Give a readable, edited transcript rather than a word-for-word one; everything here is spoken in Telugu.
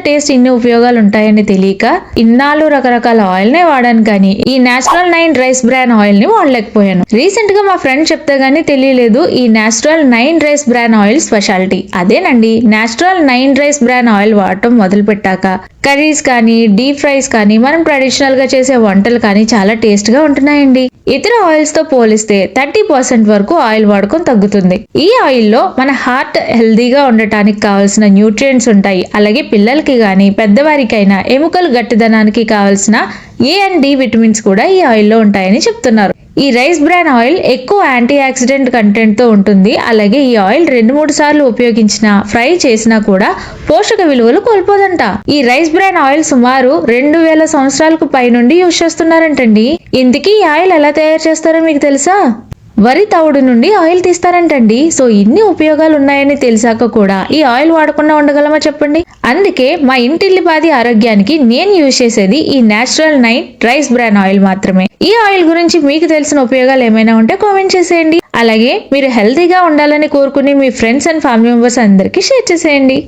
టేస్ట్ ఇన్ని ఉపయోగాలు ఉంటాయని తెలియక ఇన్నాళ్ళు రకరకాల ఆయిల్ నే వాడాను, కానీ ఈ నేచురల్ 9 రైస్ బ్రాన్ ఆయిల్ ని వాడలేకపోయాను. రీసెంట్ గా మా ఫ్రెండ్ చెప్తే గానీ తెలియలేదు ఈ natural 9 rice bran oil speciality. అదేనండి, నేచురల్ 9 రైస్ బ్రాన్ ఆయిల్ వాడటం మొదలు పెట్టాక కర్రీస్ కానీ డీప్ ఫ్రైస్ కానీ మనం ట్రెడిషనల్ గా చేసే వంటలు కానీ చాలా టేస్ట్ గా ఉంటున్నాయండి. ఇతర ఆయిల్స్ తో పోలిస్తే 30% వరకు ఆయిల్ వాడకం తగ్గుతుంది. ఈ ఆయిల్ లో మన హార్ట్ హెల్దీగా ఉండటానికి కావాల్సిన న్యూట్రియంట్స్ ఉంటాయి. అలాగే పిల్లలకి గాని పెద్దవారికైనా ఎముకలు గట్టిదనానికి కావాల్సిన ఏ అండ్ డి విటమిన్స్ కూడా ఈ ఆయిల్లో ఉంటాయని చెప్తున్నారు. ఈ రైస్ బ్రాన్ ఆయిల్ ఎక్కువ యాంటీ ఆక్సిడెంట్ కంటెంట్ తో ఉంటుంది. అలాగే ఈ ఆయిల్ 2-3 సార్లు ఉపయోగించినా ఫ్రై చేసినా కూడా పోషక విలువలు కోల్పోదంట. ఈ రైస్ బ్రాన్ ఆయిల్ సుమారు 2000 సంవత్సరాలకు పైనుండి యూజ్ చేస్తున్నారంటండి. ఇంతకీ ఈ ఆయిల్ ఎలా తయారు చేస్తారో మీకు తెలుసా? వరి తవుడు నుండి ఆయిల్ తీస్తారంటండి. సో ఇన్ని ఉపయోగాలు ఉన్నాయని తెలిసాక కూడా ఈ ఆయిల్ వాడకుండా ఉండగలమా చెప్పండి? అందుకే మా ఇంటిల్లిపాది ఆరోగ్యానికి నేను యూజ్ చేసేది ఈ నేచురల్ 9 రైస్ బ్రాన్ ఆయిల్ మాత్రమే. ఈ ఆయిల్ గురించి మీకు తెలిసిన ఉపయోగాలు ఏమైనా ఉంటే కామెంట్ చేసేయండి. అలాగే మీరు హెల్తీగా ఉండాలని కోరుకుని మీ ఫ్రెండ్స్ అండ్ ఫ్యామిలీ మెంబర్స్ అందరికీ షేర్ చేసేయండి.